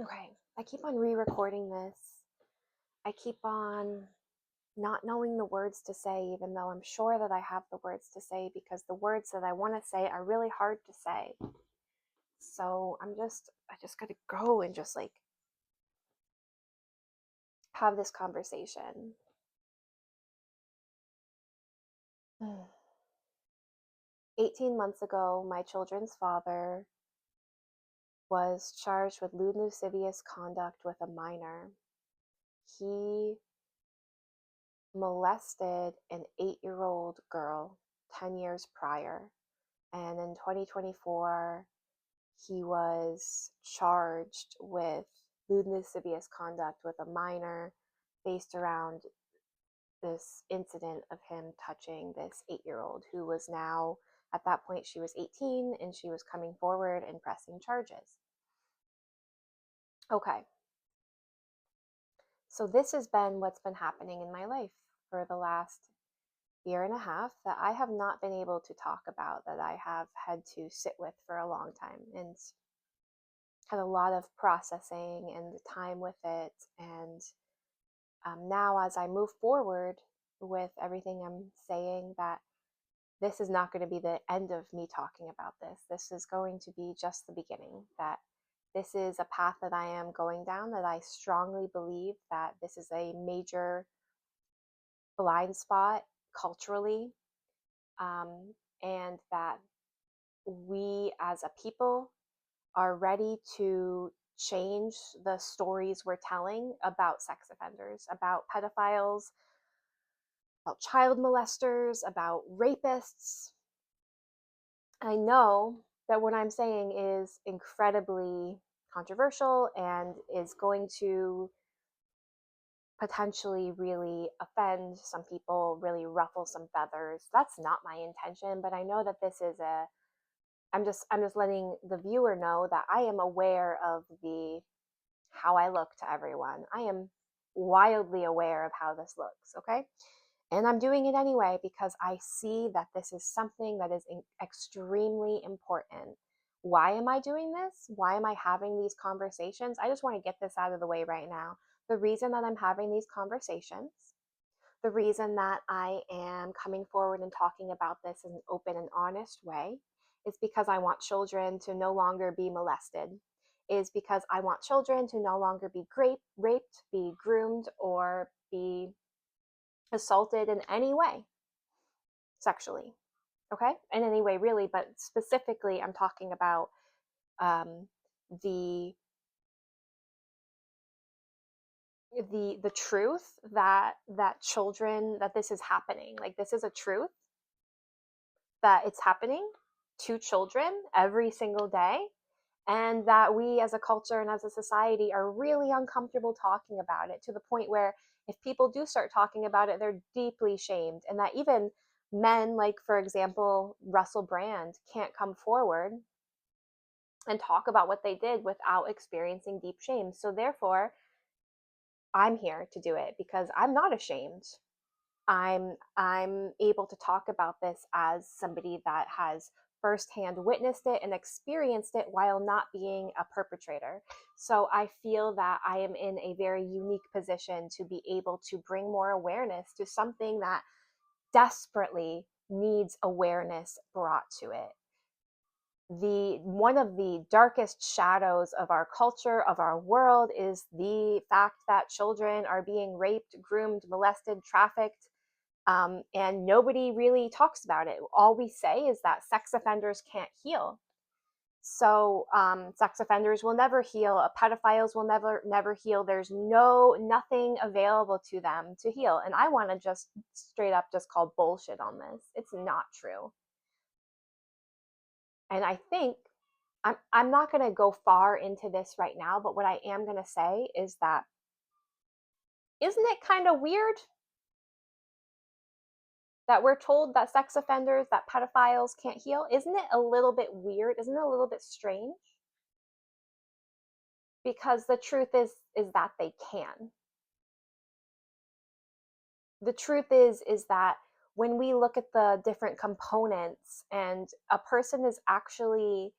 Okay, I keep on re recording this. I keep on not knowing the words to say, even though I'm sure that I have the words to say, because the words that I want to say are really hard to say. So I just gotta go and just like have this conversation. 18 months ago, my children's father was charged with lewd and lascivious conduct with a minor. He molested an 8-year-old girl 10 years prior. And in 2024, he was charged with lewd and lascivious conduct with a minor based around this incident of him touching this 8-year-old who was now, at that point, she was 18 and she was coming forward and pressing charges. Okay, so this has been what's been happening in my life for the last year and a half that I have not been able to talk about, that I have had to sit with for a long time and had a lot of processing and time with it. And now, as I move forward with everything I'm saying, that this is not going to be the end of me talking about this. This is going to be just the beginning. That this is a path that I am going down, that I strongly believe that this is a major blind spot culturally, and that we as a people are ready to change the stories we're telling about sex offenders, about pedophiles, about child molesters, about rapists. I know that what I'm saying is incredibly controversial and is going to potentially really offend some people, really ruffle some feathers. That's not my intention, but I know that this is a I'm just letting the viewer know that I am aware of the how I look to everyone. I am wildly aware of how this looks, okay? And I'm doing it anyway because I see that this is something that is extremely important. Why am I doing this? Why am I having these conversations? I just want to get this out of the way right now. The reason that I'm having these conversations, the reason that I am coming forward and talking about this in an open and honest way is because I want children to no longer be molested, is because I want children to no longer be raped, be groomed, or be assaulted in any way sexually. Okay? In any way, really, but specifically, I'm talking about um, the the truth that children, that this is happening. Like, this is a truth that it's happening to children every single day, and that we as a culture and as a society are really uncomfortable talking about it, to the point where if people do start talking about it, they're deeply shamed. And that even men, like for example Russell Brand, can't come forward and talk about what they did without experiencing deep shame. So therefore, I'm here to do it because I'm not ashamed. I'm able to talk about this as somebody that has firsthand witnessed it and experienced it while not being a perpetrator. So I feel that I am in a very unique position to be able to bring more awareness to something that desperately needs awareness brought to it. The one of the darkest shadows of our culture, of our world, is the fact that children are being raped, groomed, molested, trafficked, and nobody really talks about it. All we say is that sex offenders can't heal. So sex offenders will never heal. Pedophiles will never heal. There's nothing available to them to heal. And I want to just straight up just call bullshit on this. It's not true. And I think I'm not going to go far into this right now, but what I am going to say is that, isn't it kind of weird that we're told that sex offenders, that pedophiles can't heal? Isn't it a little bit weird? Isn't it a little bit strange? Because the truth is that they can. The truth is that when we look at the different components, and a person is actually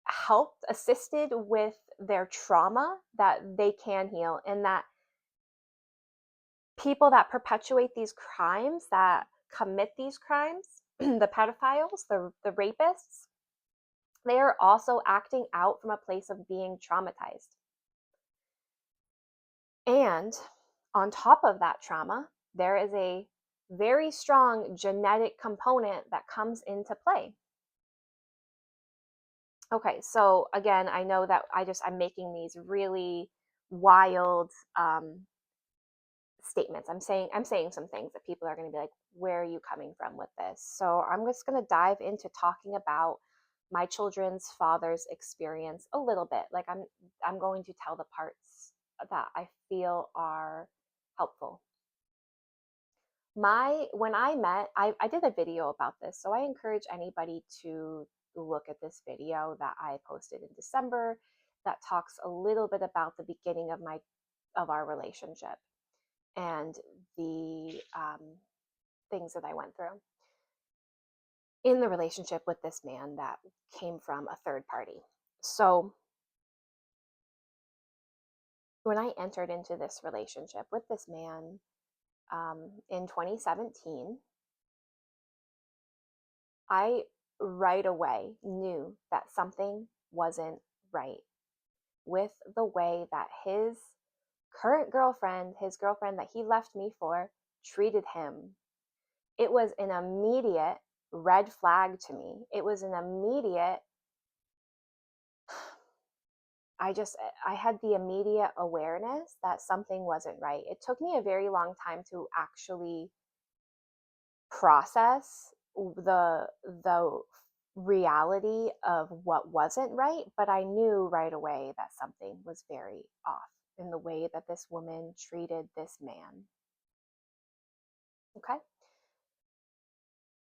helped, assisted with their trauma, that they can heal, and that people that perpetuate these crimes, that commit these crimes, the pedophiles, the rapists, they are also acting out from a place of being traumatized. And on top of that trauma, there is a very strong genetic component that comes into play. Okay, so again, I know that I'm making these really wild statements. I'm saying some things that people are going to be like, where are you coming from with this? So I'm just going to dive into talking about my children's father's experience a little bit. Like I'm going to tell the parts that I feel are helpful. When I met, I did a video about this, so I encourage anybody to look at this video that I posted in December that talks a little bit about the beginning of our relationship and the things that I went through in the relationship with this man that came from a third party. So when I entered into this relationship with this man in 2017, I right away knew that something wasn't right with the way that his current girlfriend, his girlfriend that he left me for, treated him. It was an immediate red flag to me. It was an immediate, I had the immediate awareness that something wasn't right. It took me a very long time to actually process the reality of what wasn't right, but I knew right away that something was very off in the way that this woman treated this man. Okay?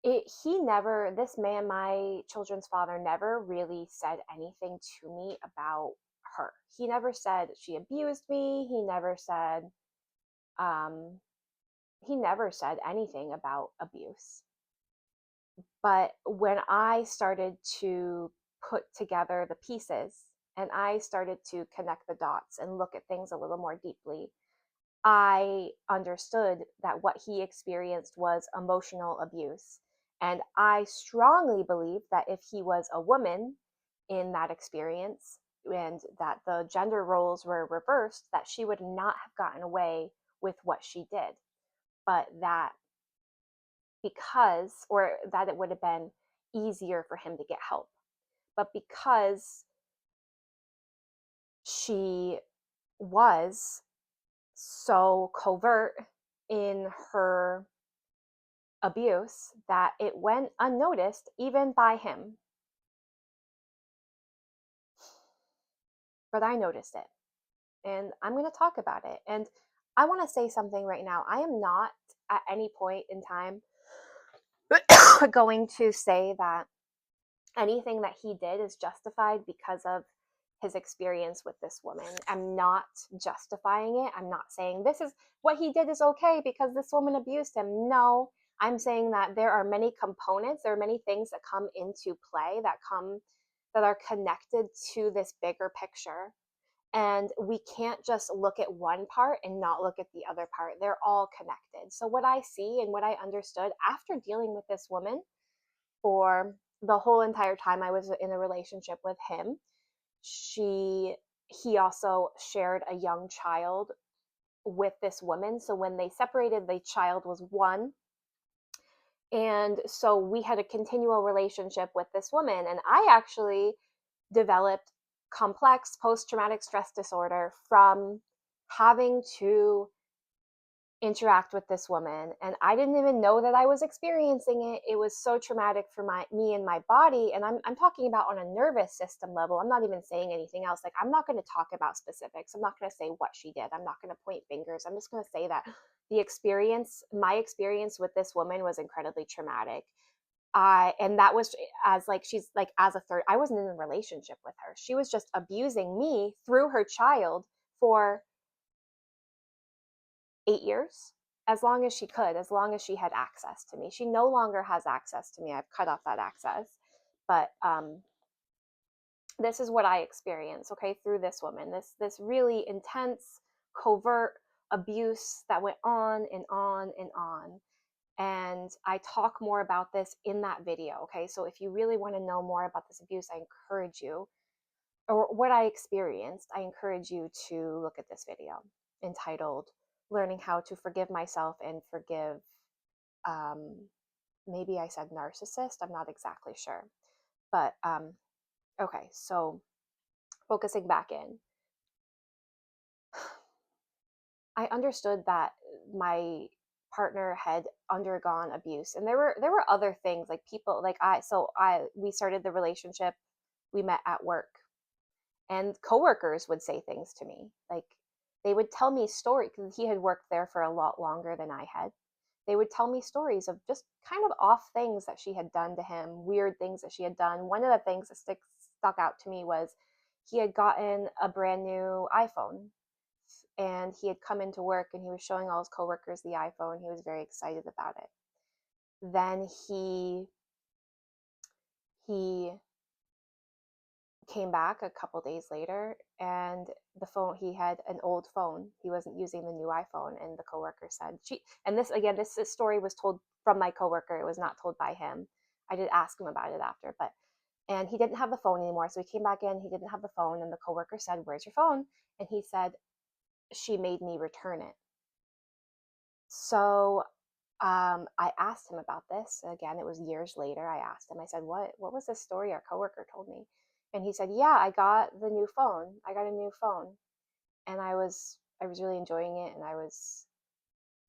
This man, my children's father, never really said anything to me about her. He never said she abused me. Um, he never said anything about abuse. But when I started to put together the pieces and I started to connect the dots and look at things a little more deeply, I understood that what he experienced was emotional abuse. And I strongly believe that if he was a woman in that experience and that the gender roles were reversed, that she would not have gotten away with what she did. But that or that it would have been easier for him to get help. But because she was so covert in her abuse that it went unnoticed even by him. But I noticed it. And I'm going to talk about it. And I want to say something right now. I am not at any point in time going to say that anything that he did is justified because of his experience with this woman. I'm not justifying it. I'm not saying this is what he did is okay because this woman abused him. No, I'm saying that there are many components, there are many things that come into play that are connected to this bigger picture. And we can't just look at one part and not look at the other part. They're all connected. So what I see and what I understood after dealing with this woman for the whole entire time I was in a relationship with him, he also shared a young child with this woman. So when they separated, the child was 1. And so we had a continual relationship with this woman. And I actually developed complex post-traumatic stress disorder from having to interact with this woman, and I didn't even know that I was experiencing it. It was so traumatic for me and my body, and I'm talking about on a nervous system level. I'm not even saying anything else. Like, I'm not going to talk about specifics. I'm not going to say what she did. I'm not going to point fingers. I'm just going to say that my experience with this woman was incredibly traumatic. And that was she's like, as a third, I wasn't in a relationship with her. She was just abusing me through her child for 8 years, as long as she could, as long as she had access to me. She no longer has access to me. I've cut off that access. But this is what I experienced, okay, through this woman, this really intense, covert abuse that went on and on and on. And I talk more about this in that video, okay? So if you really want to know more about this abuse, I encourage you, or what I experienced, I encourage you to look at this video entitled Learning How to Forgive Myself and Forgive, um, maybe I said narcissist, I'm not exactly sure. But okay, so focusing back in, I understood that my partner had undergone abuse, and there were other things, like people, like I we started the relationship, we met at work, and coworkers would say things to me, like they would tell me stories, because he had worked there for a lot longer than I had. They would tell me stories of just kind of off things that she had done to him, weird things that she had done. One of the things that stuck out to me was he had gotten a brand new iPhone, and he had come into work and he was showing all his coworkers the iPhone. He was very excited about it. Then he came back a couple days later, and the phone, he had an old phone. He wasn't using the new iPhone, and the coworker said, she, and this again, this story was told from my coworker. It was not told by him. I did ask him about it after, but and he didn't have the phone anymore. So he came back in, he didn't have the phone, and the coworker said, "Where's your phone?" And he said, "She made me return it." So I asked him about this. Again, it was years later. I asked him, I said, what was this story our coworker told me? And he said, "Yeah, I got the new phone. I got a new phone." And I was really enjoying it, and I was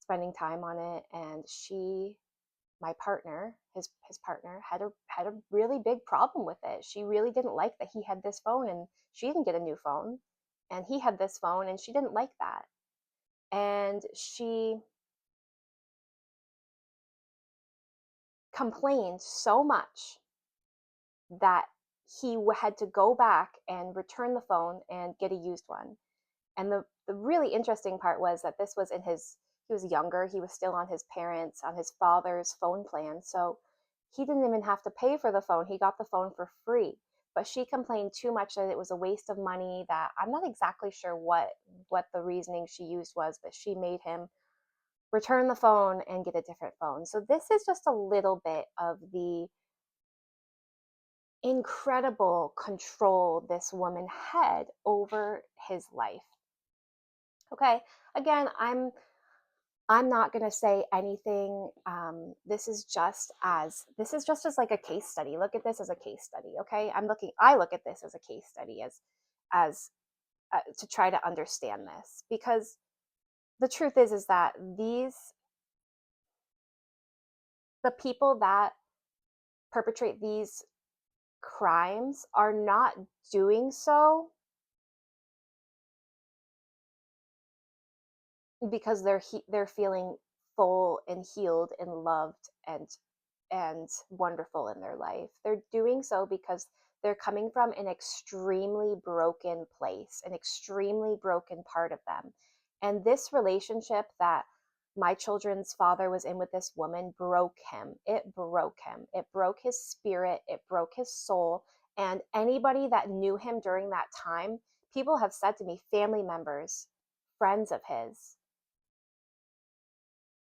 spending time on it. And my partner, his partner, had a really big problem with it. She really didn't like that he had this phone and she didn't get a new phone. And he had this phone and she didn't like that. And she complained so much that he had to go back and return the phone and get a used one. And the really interesting part was that this was he was younger, he was still on his father's phone plan. So he didn't even have to pay for the phone. He got the phone for free. But she complained too much that it was a waste of money, that I'm not exactly sure what the reasoning she used was, but she made him return the phone and get a different phone. So this is just a little bit of the incredible control this woman had over his life. Okay, again, I'm not going to say anything. This is just as like a case study. Look at this as a case study. Okay, I look at this as a case study, as to try to understand this, because the truth is that the people that perpetrate these crimes are not doing so because they're feeling full and healed and loved and wonderful in their life. They're doing so because they're coming from an extremely broken place, an extremely broken part of them. And this relationship that my children's father was in with this woman broke him. It broke him. It broke his spirit. It broke his soul. And anybody that knew him during that time, people have said to me, family members, friends of his,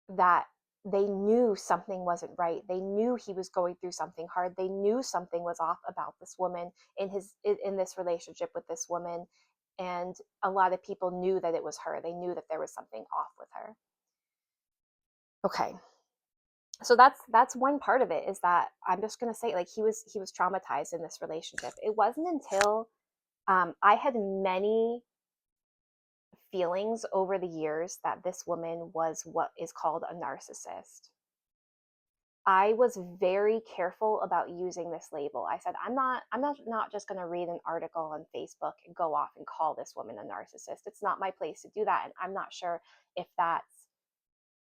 that they knew something wasn't right. They knew he was going through something hard. They knew something was off about this woman in this relationship with this woman. And a lot of people knew that it was her. They knew that there was something off with her. Okay. So that's one part of it, is that I'm just going to say, like, he was traumatized in this relationship. It wasn't until I had many feelings over the years that this woman was what is called a narcissist. I was very careful about using this label. I said, I'm not just going to read an article on Facebook and go off and call this woman a narcissist. It's not my place to do that. And I'm not sure if that's,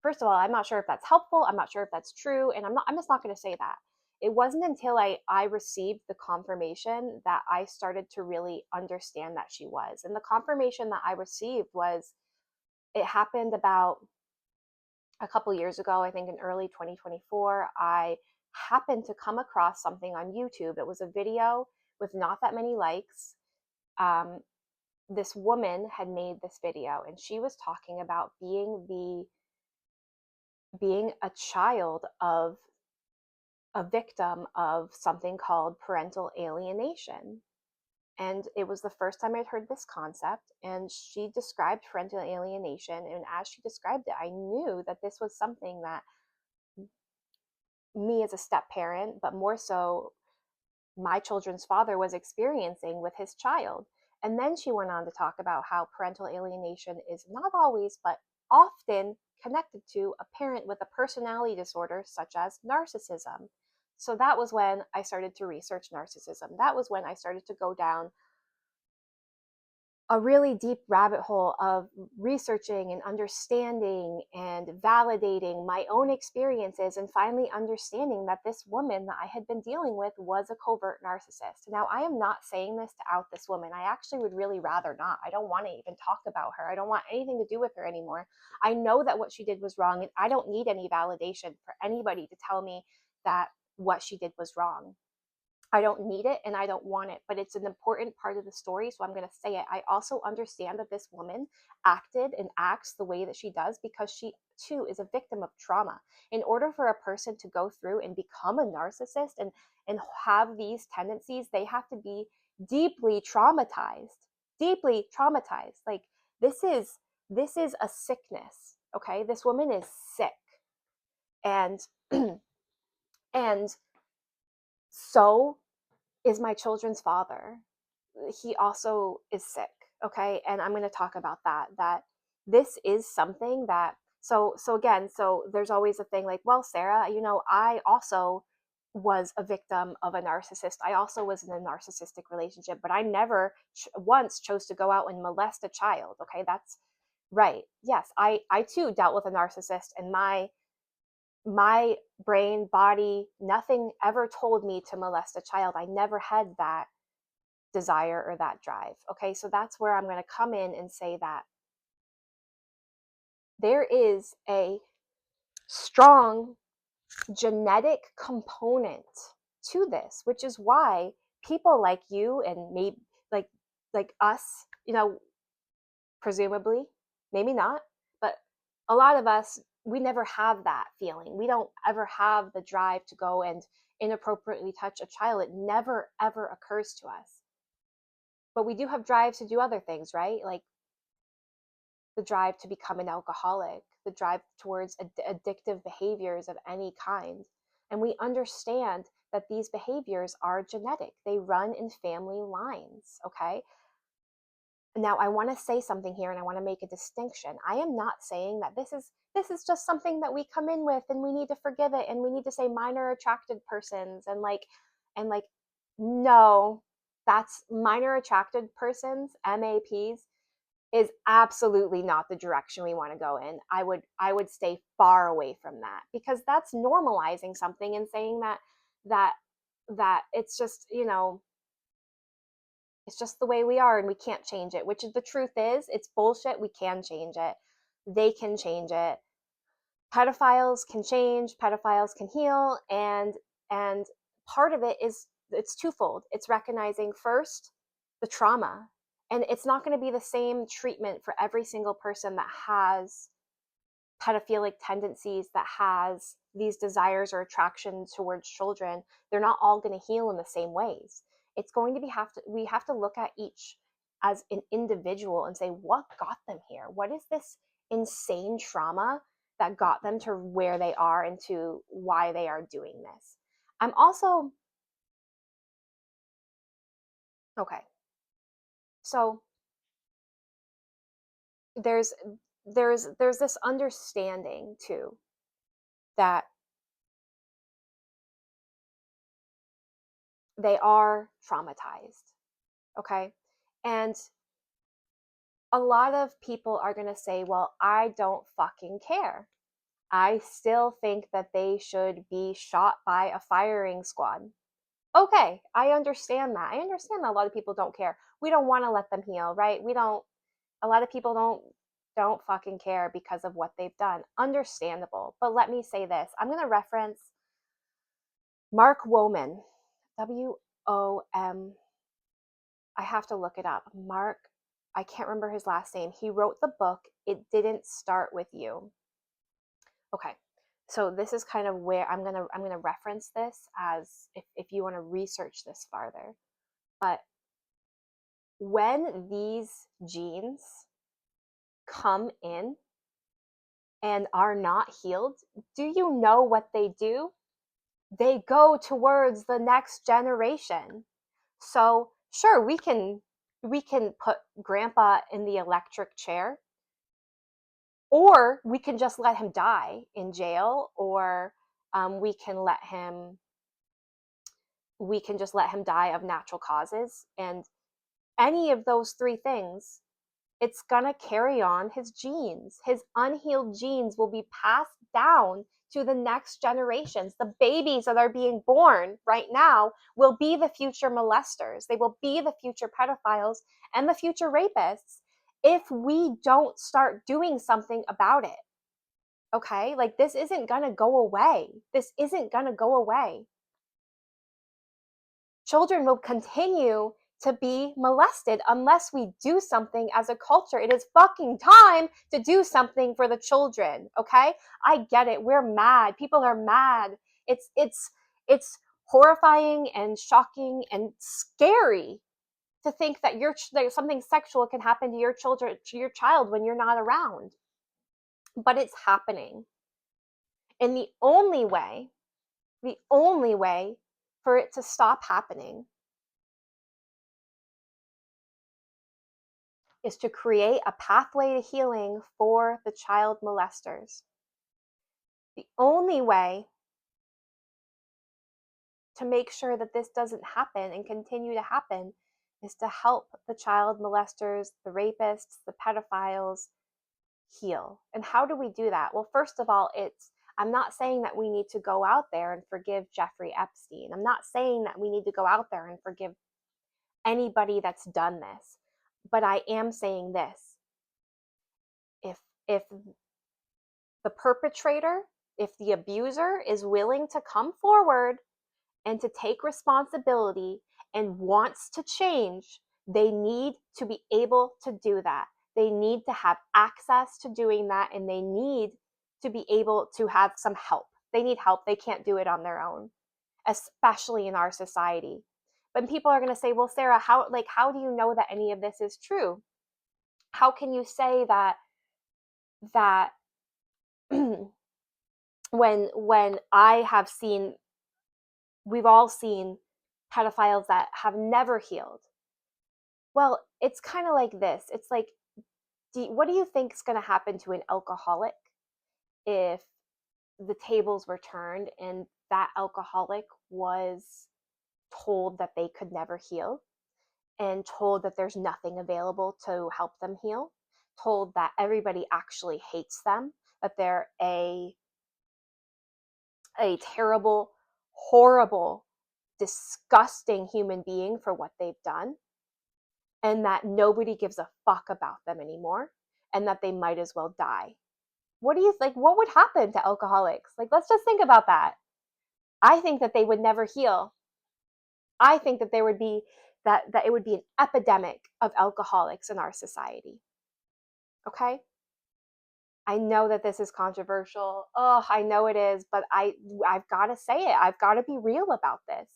first of all, I'm not sure if that's helpful. I'm not sure if that's true. And I'm just not going to say that. It wasn't until I received the confirmation that I started to really understand that she was. And the confirmation that I received was, it happened about a couple years ago, I think in early 2024. I happened to come across something on YouTube. It was a video with not that many likes. um, this woman had made this video, and she was talking about being a child of a victim of something called parental alienation. And it was the first time I'd heard this concept. And she described parental alienation. And as she described it, I knew that this was something that me as a step parent, but more so my children's father, was experiencing with his child. And then she went on to talk about how parental alienation is not always, but often connected to a parent with a personality disorder such as narcissism. So that was when I started to research narcissism. That was when I started to go down a really deep rabbit hole of researching and understanding and validating my own experiences, and finally understanding that this woman that I had been dealing with was a covert narcissist. Now, I am not saying this to out this woman. I actually would really rather not. I don't want to even talk about her. I don't want anything to do with her anymore. I know that what she did was wrong, and I don't need any validation for anybody to tell me that what she did was wrong. I don't need it and I don't want it, but it's an important part of the story, so I'm going to say it. I also understand that this woman acted and acts the way that she does because she too is a victim of trauma. In order for a person to go through and become a narcissist and have these tendencies, they have to be deeply traumatized. Deeply traumatized. Like this is a sickness, okay? This woman is sick. And and so is my children's father. He also is sick, okay? And I'm going to talk about that this is something that, so again, so there's always a thing like, well, Sarah, I also was a victim of a narcissist. I also was in a narcissistic relationship, but I never once chose to go out and molest a child. Okay, that's right. Yes, I too dealt with a narcissist, and my brain, body, nothing ever told me to molest a child. I never had that desire or that drive. Okay, so that's where I'm going to come in and say that there is a strong genetic component to this, which is why people like you and maybe like us, presumably, maybe not, but a lot of us, we never have that feeling. We don't ever have the drive to go and inappropriately touch a child. It never ever occurs to us. But we do have drives to do other things, right? Like the drive to become an alcoholic, the drive towards addictive behaviors of any kind. And we understand that these behaviors are genetic. They run in family lines, okay? Now, I want to say something here, and I want to make a distinction. I am not saying that this is just something that we come in with and we need to forgive it and we need to say minor attracted persons and like no, that's minor attracted persons, MAPs, is absolutely not the direction we want to go in. I would stay far away from that, because that's normalizing something and saying that that it's just, it's just the way we are and we can't change it, which is the truth is, it's bullshit. We can change it. They can change it. Pedophiles can change, pedophiles can heal, and part of it is, it's twofold. It's recognizing first the trauma, and it's not going to be the same treatment for every single person that has pedophilic tendencies, that has these desires or attraction towards children. They're not all going to heal in the same ways. It's going to be we have to look at each as an individual and say, what got them here? What is this insane trauma that got them to where they are and to why they are doing this? I'm also okay. So there's there's this understanding too that they are traumatized. Okay. And a lot of people are going to say, well, I don't fucking care. I still think that they should be shot by a firing squad. Okay, I understand that. I understand that a lot of people don't care. We don't want to let them heal, right? We don't, a lot of people don't fucking care because of what they've done. Understandable. But let me say this. I'm going to reference Mark Woman, WOM. I have to look it up. Mark, I can't remember his last name. He wrote the book, It Didn't Start With You. Okay. So this is kind of where I'm gonna reference this as if you want to research this farther. But when these genes come in and are not healed, do you know what they do? They go towards the next generation. So sure, we can put grandpa in the electric chair, or we can just let him die in jail, or we can just let him die of natural causes. And any of those three things, it's going to carry on his genes. His unhealed genes will be passed down to the next generations. The babies that are being born right now will be the future molesters. They will be the future pedophiles and the future rapists if we don't start doing something about it. Okay? Like, this isn't going to go away. This isn't going to go away. Children will continue to be molested unless we do something as a culture. It is fucking time to do something for the children, okay? I get it. We're mad. People are mad. It's horrifying and shocking and scary to think that something sexual can happen to your children, to your child, when you're not around. But it's happening. And the only way for it to stop happening is to create a pathway to healing for the child molesters. The only way to make sure that this doesn't happen and continue to happen is to help the child molesters, the rapists, the pedophiles heal. And how do we do that? Well, first of all, I'm not saying that we need to go out there and forgive Jeffrey Epstein. I'm not saying that we need to go out there and forgive anybody that's done this. But I am saying this. If the perpetrator, if the abuser is willing to come forward and to take responsibility and wants to change, they need to be able to do that. They need to have access to doing that, and they need to be able to have some help. They need help. They can't do it on their own, especially in our society. But people are going to say, well, Sarah, how do you know that any of this is true? How can you say that when we've all seen pedophiles that have never healed? Well, it's kind of like this. It's like, what do you think is going to happen to an alcoholic if the tables were turned and that alcoholic was told that they could never heal, and told that there's nothing available to help them heal, told that everybody actually hates them, that they're a terrible, horrible, disgusting human being for what they've done, and that nobody gives a fuck about them anymore, and that they might as well die? What do you think? What would happen to alcoholics? Like, let's just think about that. I think that they would never heal. I think that there would be that it would be an epidemic of alcoholics in our society. Okay? I know that this is controversial. Oh, I know it is, but I've got to say it. I've got to be real about this,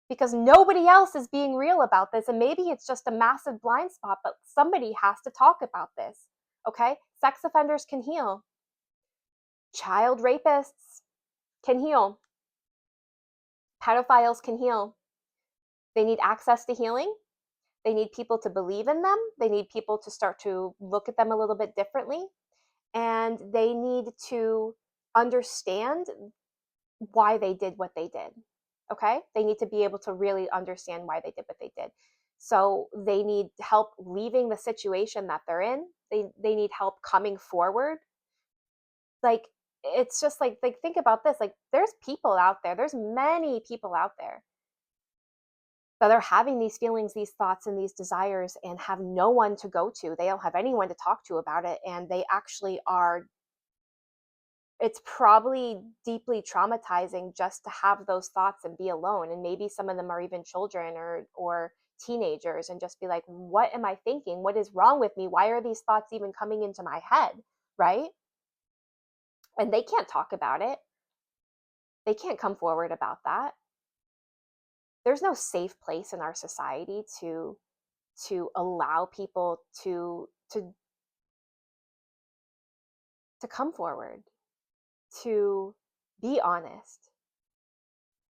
because nobody else is being real about this. And maybe it's just a massive blind spot, but somebody has to talk about this. Okay? Sex offenders can heal. Child rapists can heal. Pedophiles can heal. They need access to healing. They need people to believe in them. They need people to start to look at them a little bit differently. And they need to understand why they did what they did. Okay? They need to be able to really understand why they did what they did. So they need help leaving the situation that they're in. They need help coming forward. Like, it's just like think about this. Like, there's people out there. There's many people out there that are having these feelings, these thoughts, and these desires, and have no one to go to. They don't have anyone to talk to about it. And they actually are it's probably deeply traumatizing just to have those thoughts and be alone. And maybe some of them are even children or teenagers, and just be like, what am I thinking? What is wrong with me? Why are these thoughts even coming into my head? Right? And they can't talk about it. They can't come forward about that. There's no safe place in our society to allow people to come forward, to be honest.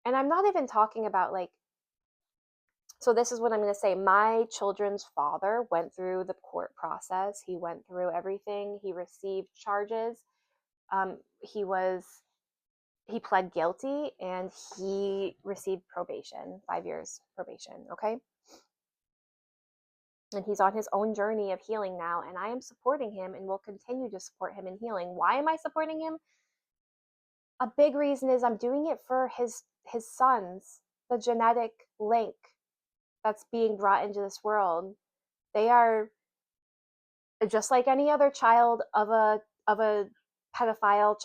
And I'm not even talking about like, so this is what I'm going to say. My children's father went through the court process. He went through everything. He received charges. He was he pled guilty, and he received probation, 5 years probation. Okay. And he's on his own journey of healing now, and I am supporting him and will continue to support him in healing. Why am I supporting him? A big reason is I'm doing it for his sons, the genetic link that's being brought into this world. They are just like any other child of a pedophile,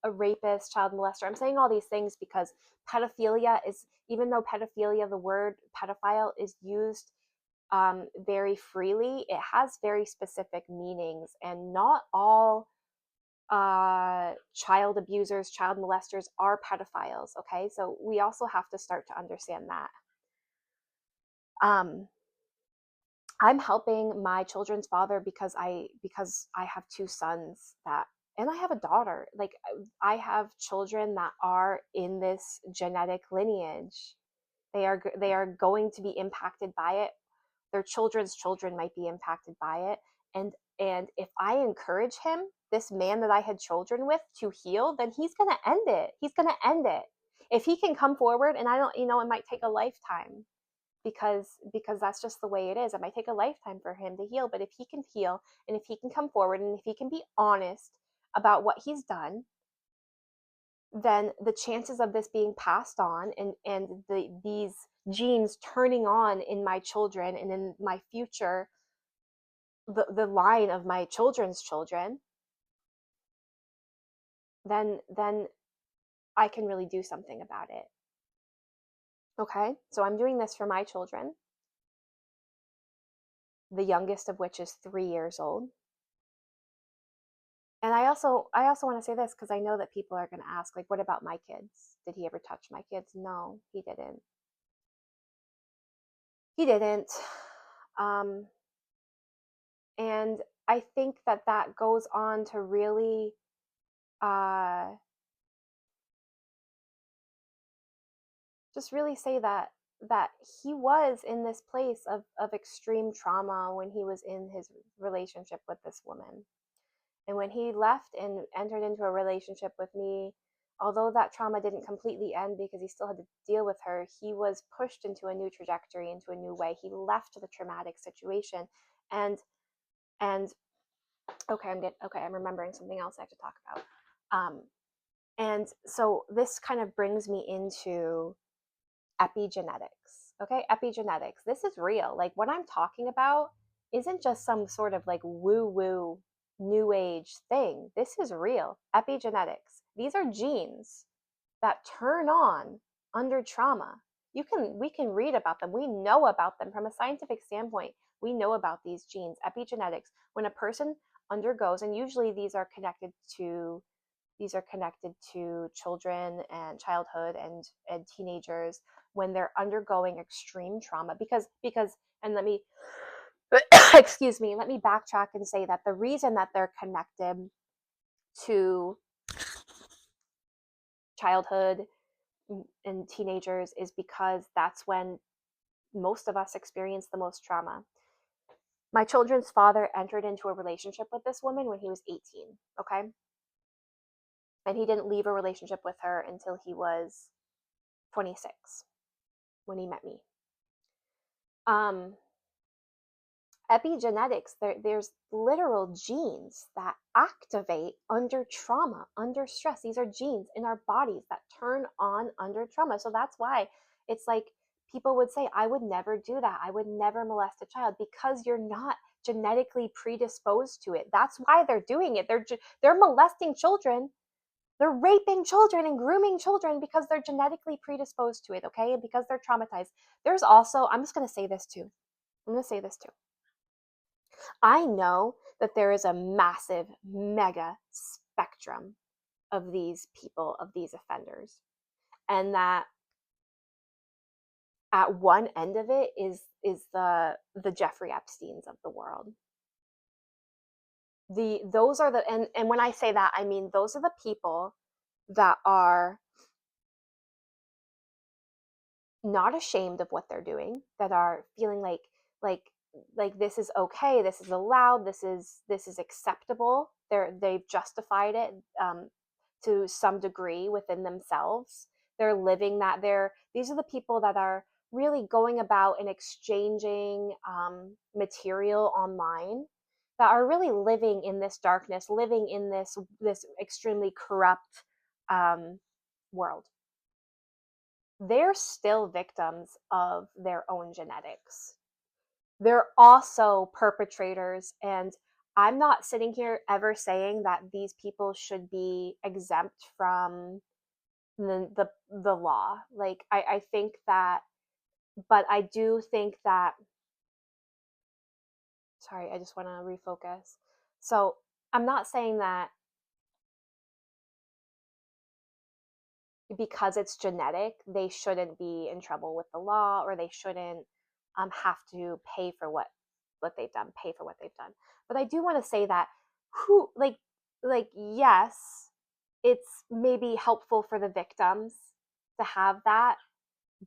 a rapist, child molester. I'm saying all these things because pedophilia is, even though pedophilia, the word pedophile, is used very freely, it has very specific meanings, and not all child abusers, child molesters are pedophiles. Okay, so we also have to start to understand that. Um, I'm helping my children's father because I have two sons that, and I have a daughter. Like, I have children that are in this genetic lineage. They are going to be impacted by it. Their children's children might be impacted by it. And if I encourage him, this man that I had children with, to heal, then he's going to end it. He's going to end it. If he can come forward, and I don't, it might take a lifetime, because that's just the way it is. It might take a lifetime for him to heal, but if he can heal, and if he can come forward, and if he can be honest about what he's done, then the chances of this being passed on, and these genes turning on in my children and in my future, the line of my children's children, then I can really do something about it. Okay, so I'm doing this for my children, the youngest of which is 3 years old. And I also want to say this, because I know that people are going to ask, like, what about my kids? Did he ever touch my kids? No, he didn't. He didn't. Um, and I think that goes on to really uh, just really say that he was in this place of extreme trauma when he was in his relationship with this woman. And when he left and entered into a relationship with me, although that trauma didn't completely end because he still had to deal with her, he was pushed into a new trajectory, into a new way. He left the traumatic situation. And and I'm remembering something else I have to talk about. And so this kind of brings me into epigenetics. Okay, epigenetics. This is real. Like, what I'm talking about isn't just some sort of like woo woo new age thing. This is real. Epigenetics. These are genes that turn on under trauma. We can read about them. We know about them from a scientific standpoint. We know about these genes, epigenetics. When a person undergoes, and usually these are connected to children and childhood and teenagers, when they're undergoing extreme trauma, because and let me excuse me, let me backtrack and say that the reason that they're connected to childhood and teenagers is because that's when most of us experience the most trauma. My children's father entered into a relationship with this woman when he was 18, okay? And he didn't leave a relationship with her until he was 26, when he met me. Um, Epigenetics, there's literal genes that activate under trauma, under stress. These are genes in our bodies that turn on under trauma. So that's why it's like people would say, I would never do that. I would never molest a child, because you're not genetically predisposed to it. That's why they're doing it. They're molesting children. They're raping children and grooming children because they're genetically predisposed to it, okay? And because they're traumatized. There's also, I'm just going to say this too. I'm going to say this too. I know that there is a massive, mega spectrum of these people, of these offenders. And that at one end of it is the Jeffrey Epsteins of the world. Those are the, and when I say that, I mean those are the people that are not ashamed of what they're doing, that are feeling like like this is okay, this is allowed, this is acceptable. They've justified it to some degree within themselves. They're living that. These are the people that are really going about and exchanging material online, that are really living in this darkness, living in this extremely corrupt world. They're still victims of their own genetics. They're also perpetrators. And I'm not sitting here ever saying that these people should be exempt from the law. Like I think that, but I do think that, sorry, I just want to refocus. So I'm not saying that because it's genetic, they shouldn't be in trouble with the law, or they shouldn't have to pay for what they've done, pay for what they've done. But I do want to say that who like yes, it's maybe helpful for the victims to have that,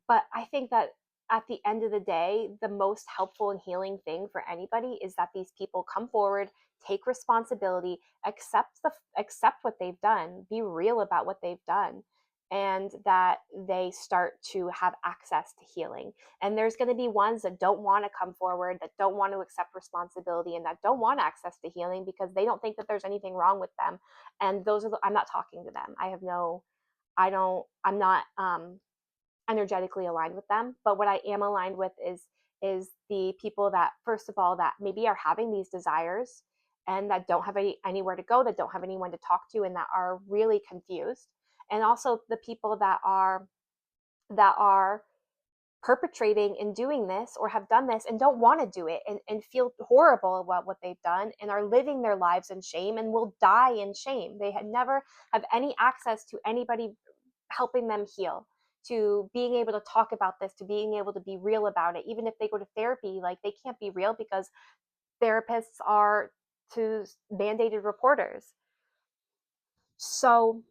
but I think that at the end of the day, the most helpful and healing thing for anybody is that these people come forward, take responsibility, accept what they've done, be real about what they've done, and that they start to have access to healing. And there's going to be ones that don't want to come forward, that don't want to accept responsibility, and that don't want access to healing because they don't think that there's anything wrong with them. And I'm not talking to them. I'm not energetically aligned with them. But what I am aligned with is the people that, first of all, that maybe are having these desires and that don't have anywhere to go, that don't have anyone to talk to, and that are really confused. And also the people that are perpetrating and doing this, or have done this and don't want to do it, and feel horrible about what they've done, and are living their lives in shame and will die in shame. They had never have any access to anybody helping them heal, to being able to talk about this, to being able to be real about it. Even if they go to therapy, like, they can't be real because therapists are to mandated reporters. So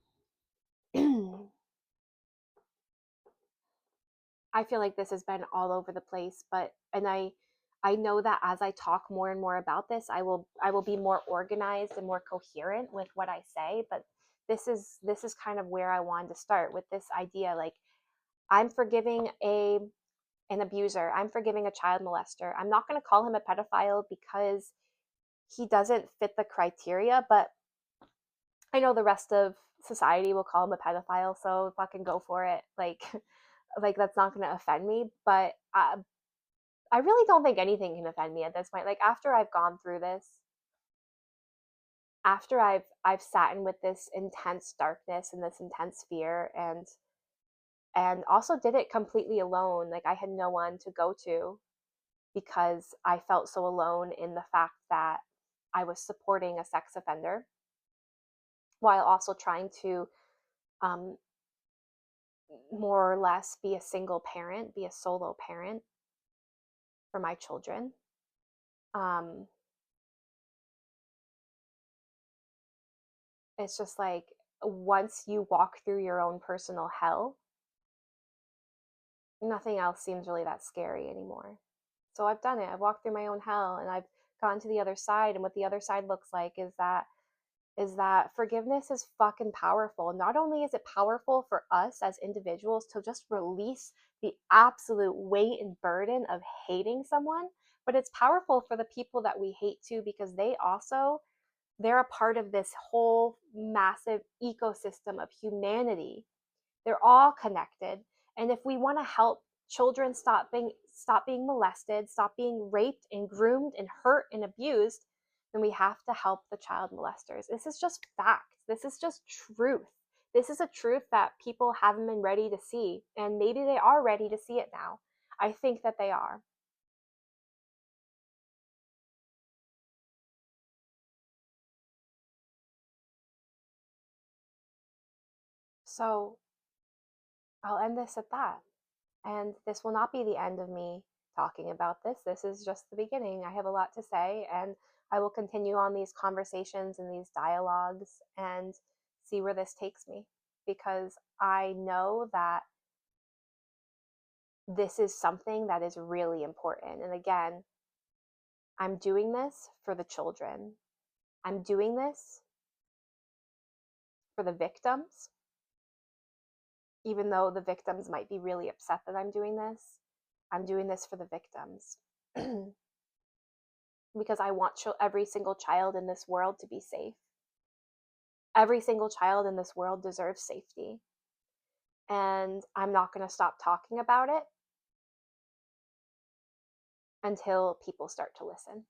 I feel like this has been all over the place, but and I know that as I talk more and more about this, I will be more organized and more coherent with what I say. But this is kind of where I wanted to start with this idea. Like, I'm forgiving an abuser. I'm forgiving a child molester. I'm not going to call him a pedophile because he doesn't fit the criteria, but I know the rest of society will call him a pedophile, so fucking go for it. Like, like that's not going to offend me. But I really don't think anything can offend me at this point. Like, after I've gone through this, after I've sat in with this intense darkness and this intense fear, and also did it completely alone. Like, I had no one to go to because I felt so alone in the fact that I was supporting a sex offender while also trying to um, more or less be a single parent, be a solo parent for my children. Um, it's just like, once you walk through your own personal hell, nothing else seems really that scary anymore. So I've done it. I've walked through my own hell, and I've gotten to the other side. And what the other side looks like is that forgiveness is fucking powerful. Not only is it powerful for us as individuals to just release the absolute weight and burden of hating someone, but it's powerful for the people that we hate too, because they're a part of this whole massive ecosystem of humanity. They're all connected. And if we want to help children stop being molested, stop being raped and groomed and hurt and abused, then we have to help the child molesters. This is just fact. This is just truth. This is a truth that people haven't been ready to see, and maybe they are ready to see it now. I think that they are. So I'll end this at that. And this will not be the end of me talking about this. This is just the beginning. I have a lot to say, and I will continue on these conversations and these dialogues and see where this takes me, because I know that this is something that is really important. And again, I'm doing this for the children. I'm doing this for the victims, even though the victims might be really upset that I'm doing this. I'm doing this for the victims. Because I want every single child in this world to be safe. Every single child in this world deserves safety. And I'm not going to stop talking about it until people start to listen.